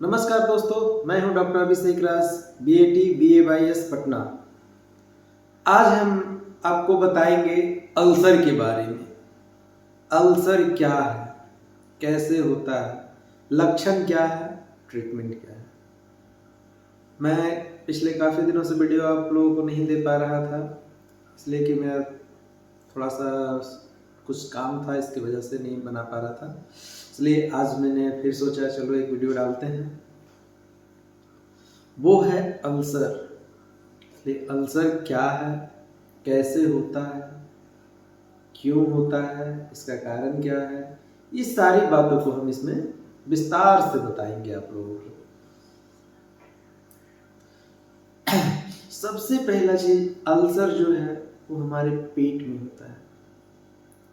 नमस्कार दोस्तों, मैं हूं डॉक्टर अभिषेक राज, बीएटी BAYS पटना। आज हम आपको बताएंगे अल्सर के बारे में। अल्सर क्या है, कैसे होता है, लक्षण क्या है, ट्रीटमेंट क्या है। मैं पिछले काफ़ी दिनों से वीडियो आप लोगों को नहीं दे पा रहा था, इसलिए कि मैं थोड़ा सा कुछ काम था, इसकी वजह से नहीं बना पा रहा था। इसलिए आज मैंने फिर सोचा चलो एक वीडियो डालते हैं। वो है अल्सर। इसलिए अल्सर क्या है, कैसे होता है, क्यों होता है, इसका कारण क्या है, इस सारी बातों को हम इसमें विस्तार से बताएंगे आप लोगों को। सबसे पहला चीज, अल्सर जो है वो हमारे पेट में होता है।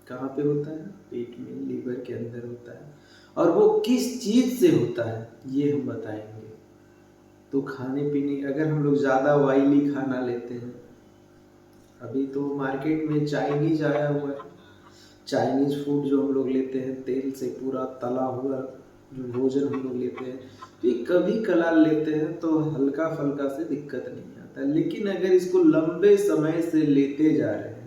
कहाँ पे होता है? पेट में, लीवर के अंदर होता है। और वो किस चीज से होता है ये हम बताएंगे। तो खाने पीने, अगर हम लोग ज़्यादा ऑयली खाना लेते हैं, अभी तो मार्केट में चाइनीज आया हुआ है, चाइनीज फूड जो हम लोग लेते हैं, तेल से पूरा तला हुआ जो भोजन हम लोग लेते हैं, तो ये कभी कभार लेते हैं तो हल्का फल्का से दिक्कत नहीं आता। लेकिन अगर इसको लंबे समय से लेते जा रहे हैं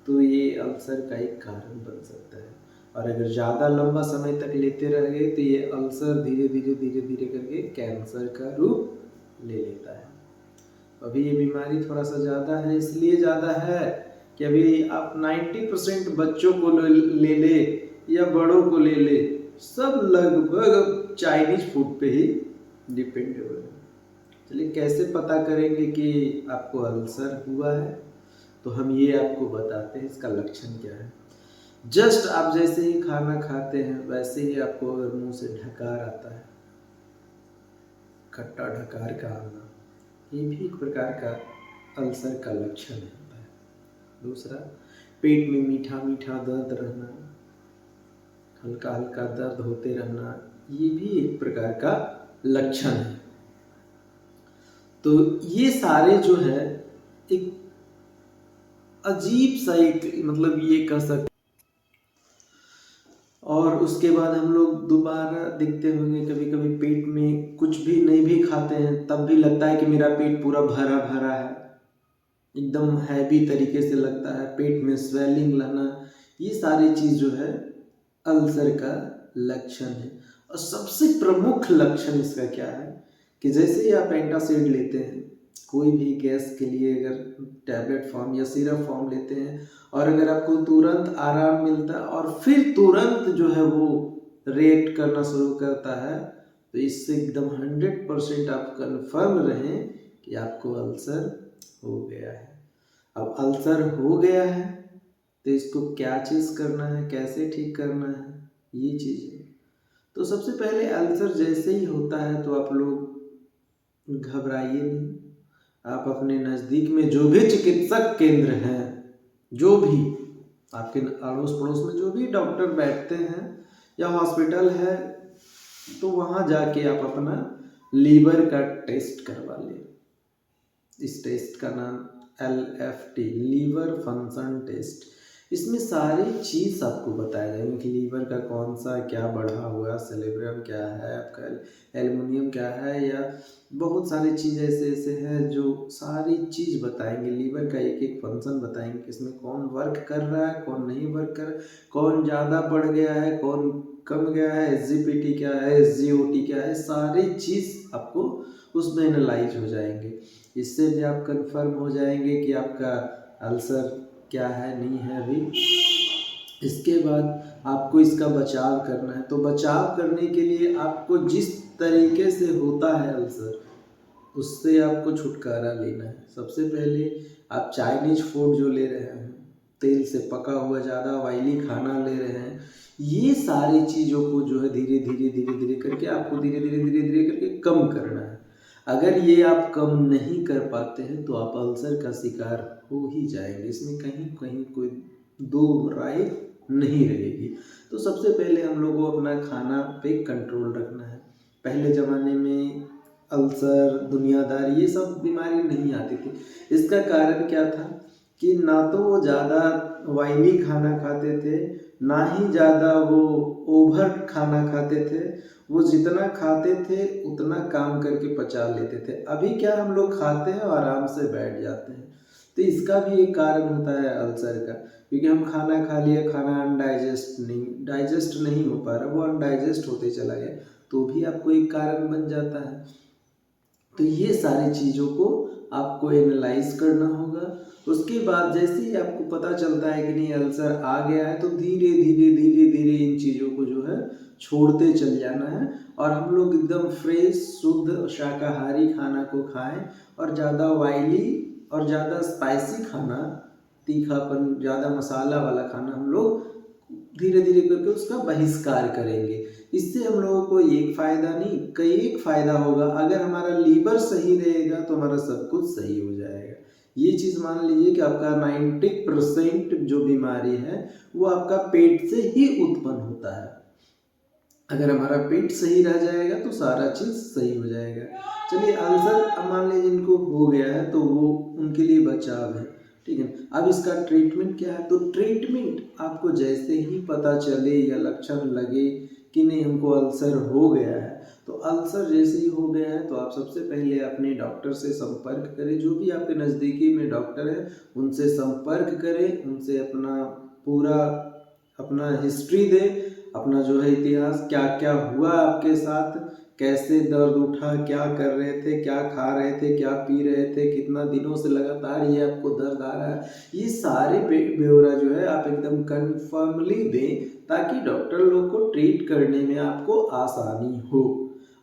तो ये अल्सर का एक कारण बन सकता है। और अगर ज़्यादा लंबा समय तक लेते रह गए तो ये अल्सर धीरे धीरे करके कैंसर का रूप ले लेता है। अभी ये बीमारी थोड़ा सा ज़्यादा है, इसलिए ज़्यादा है कि अभी आप 90% बच्चों को ले ले या बड़ों को ले ले, सब लगभग चाइनीज फूड पे ही डिपेंडेबल है। चलिए कैसे पता करेंगे कि आपको अल्सर हुआ है, तो हम ये आपको बताते हैं इसका लक्षण क्या है। जस्ट आप जैसे ही खाना खाते हैं वैसे ही आपको मुंह से ढकार आता है, खट्टा ढकार का आना, ये भी एक प्रकार का अल्सर का लक्षण होता है। दूसरा, पेट में मीठा मीठा दर्द रहना, हल्का हल्का दर्द होते रहना, ये भी एक प्रकार का लक्षण है। तो ये सारे जो है एक अजीब सा एक मतलब ये कह सकते। और उसके बाद हम लोग दोबारा दिखते होंगे, कभी कभी पेट में कुछ भी नहीं भी खाते हैं तब भी लगता है कि मेरा पेट पूरा भरा भरा है, एकदम हैवी तरीके से लगता है, पेट में स्वेलिंग लाना, ये सारी चीज़ जो है अल्सर का लक्षण है। और सबसे प्रमुख लक्षण इसका क्या है कि जैसे ही आप एंटासिड लेते हैं, कोई भी गैस के लिए अगर टैबलेट फॉर्म या सिरप फॉर्म लेते हैं, और अगर आपको तुरंत आराम मिलता है और फिर तुरंत जो है वो रिएक्ट करना शुरू करता है, तो इससे एकदम 100% आप कंफर्म रहें कि आपको अल्सर हो गया है। अब अल्सर हो गया है तो इसको क्या चीज़ करना है, कैसे ठीक करना है, ये चीज़ है। तो सबसे पहले अल्सर जैसे ही होता है तो आप लोग घबराइए नहीं। आप अपने नज़दीक में जो भी चिकित्सक केंद्र हैं, जो भी आपके अड़ोस पड़ोस में जो भी डॉक्टर बैठते हैं या हॉस्पिटल है, तो वहाँ जाके आप अपना लीवर का टेस्ट करवा लें। इस टेस्ट का नाम LFT, लीवर फंक्शन टेस्ट। इसमें सारी चीज़ आपको बताया जाएगा कि लीवर का कौन सा क्या बढ़ा हुआ, सेलेब्रम क्या है आपका, एल्युमिनियम क्या है, या बहुत सारी चीज़ ऐसे ऐसे हैं जो सारी चीज़ बताएंगे। लीवर का एक एक फंक्शन बताएंगे कि इसमें कौन वर्क कर रहा है, कौन नहीं वर्क कर, कौन ज़्यादा बढ़ गया है, कौन कम गया है, SGPT क्या है, SGOT क्या है, सारी चीज़ आपको उसमें एनालाइज हो जाएंगे। इससे भी आप कंफर्म हो जाएंगे कि आपका अल्सर क्या है, नहीं है अभी। इसके बाद आपको इसका बचाव करना है। तो बचाव करने के लिए आपको जिस तरीके से होता है अल्सर, उससे आपको छुटकारा लेना है। सबसे पहले आप चाइनीज फूड जो ले रहे हैं, तेल से पका हुआ ज़्यादा ऑयली खाना ले रहे हैं, ये सारी चीज़ों को जो है धीरे धीरे करके आपको धीरे धीरे करके कम करना है। अगर ये आप कम नहीं कर पाते हैं तो आप अल्सर का शिकार हो ही जाएंगे, इसमें कहीं कहीं कोई दो राय नहीं रहेगी। तो सबसे पहले हम लोग को अपना खाना पे कंट्रोल रखना है। पहले ज़माने में अल्सर, दुनियादारी, ये सब बीमारी नहीं आती थी। इसका कारण क्या था कि ना तो वो ज़्यादा ऑयली खाना खाते थे, ना ही ज़्यादा वो ओवर खाना खाते थे। वो जितना खाते थे उतना काम करके पचा लेते थे। अभी क्या हम लोग खाते हैं और आराम से बैठ जाते हैं। तो इसका भी एक कारण होता है अल्सर का, क्योंकि हम खाना खा लिया, खाना डाइजेस्ट नहीं हो पा रहा, वो अनडाइजेस्ट होते चला गया, तो भी आपको एक कारण बन जाता है। तो ये सारी चीज़ों को आपको एनालाइज करना होगा। उसके बाद जैसे ही आपको पता चलता है कि नहीं अल्सर आ गया है, तो धीरे धीरे धीरे धीरे इन चीज़ों को जो है छोड़ते चल जाना है, और हम लोग एकदम फ्रेश शुद्ध शाकाहारी खाना को खाएं, और ज़्यादा ऑयली और ज़्यादा स्पाइसी खाना, तीखापन ज़्यादा मसाला वाला खाना हम लोग धीरे धीरे करके उसका बहिष्कार करेंगे। इससे हम लोगों को एक फ़ायदा नहीं कई एक फ़ायदा होगा। अगर हमारा लीवर सही रहेगा तो हमारा सब कुछ सही हो जाएगा। ये चीज़ मान लीजिए कि आपका 90% जो बीमारी है वो आपका पेट से ही उत्पन्न होता है। अगर हमारा पेट सही रह जाएगा तो सारा चीज़ सही हो जाएगा। चलिए, अल्सर अब मान लीजिए जिनको हो गया है तो वो उनके लिए बचाव है, ठीक है। अब इसका ट्रीटमेंट क्या है? तो ट्रीटमेंट आपको जैसे ही पता चले या लक्षण लगे कि नहीं हमको अल्सर हो गया है, तो अल्सर जैसे ही हो गया है तो आप सबसे पहले अपने डॉक्टर से संपर्क करें। जो भी आपके नज़दीकी में डॉक्टर है उनसे संपर्क करें, उनसे पूरा अपना हिस्ट्री दें, अपना जो है इतिहास, क्या क्या हुआ आपके साथ, कैसे दर्द उठा, क्या कर रहे थे, क्या खा रहे थे, क्या पी रहे थे, कितना दिनों से लगातार ये आपको दर्द आ रहा है, ये सारे ब्यौरा जो है आप एकदम कन्फर्मली दें, ताकि डॉक्टर लोग को ट्रीट करने में आपको आसानी हो।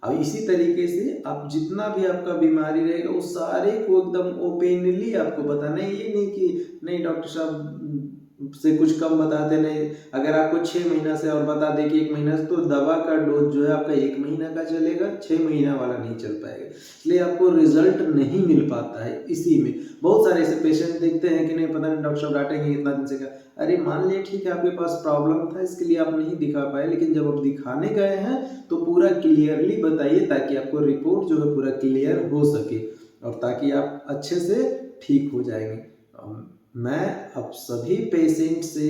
अब इसी तरीके से आप जितना भी आपका बीमारी रहेगा उस सारे को एकदम ओपनली आपको बताना है। ये नहीं कि नहीं डॉक्टर साहब से कुछ कम बताते नहीं, अगर आपको 6 महीना से और बता दे कि 1 महीना से, तो दवा का डोज जो है आपका 1 महीना का चलेगा, 6 महीना वाला नहीं चल पाएगा, इसलिए आपको रिजल्ट नहीं मिल पाता है। इसी में बहुत सारे ऐसे पेशेंट देखते हैं कि नहीं पता नहीं डॉक्टर साहब डांटेंगे इतना दिन से, क्या अरे मान लिया ठीक है आपके पास प्रॉब्लम था इसके लिए आप नहीं दिखा पाए, लेकिन जब आप दिखाने गए हैं तो पूरा क्लियरली बताइए, ताकि आपको रिपोर्ट जो है पूरा क्लियर हो सके और ताकि आप अच्छे से ठीक हो जाएंगे। मैं अब सभी पेशेंट से,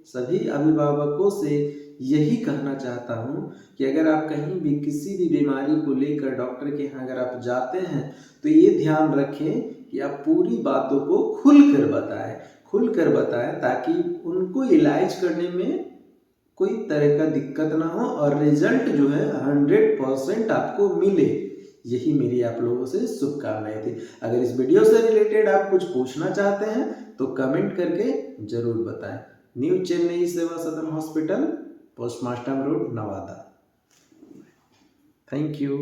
सभी अभिभावकों से यही कहना चाहता हूँ कि अगर आप कहीं भी किसी भी बीमारी को लेकर डॉक्टर के यहाँ अगर आप जाते हैं तो ये ध्यान रखें कि आप पूरी बातों को खुल कर बताएं, ताकि उनको इलाज करने में कोई तरह का दिक्कत ना हो और रिजल्ट जो है 100% आपको मिले। यही मेरी आप लोगों से शुभकामनाएं थी। अगर इस वीडियो से रिलेटेड आप कुछ पूछना चाहते हैं तो कमेंट करके जरूर बताएं। न्यू चेन्नई सेवा सदन hospital, postmaster road, Nawada. Thank you.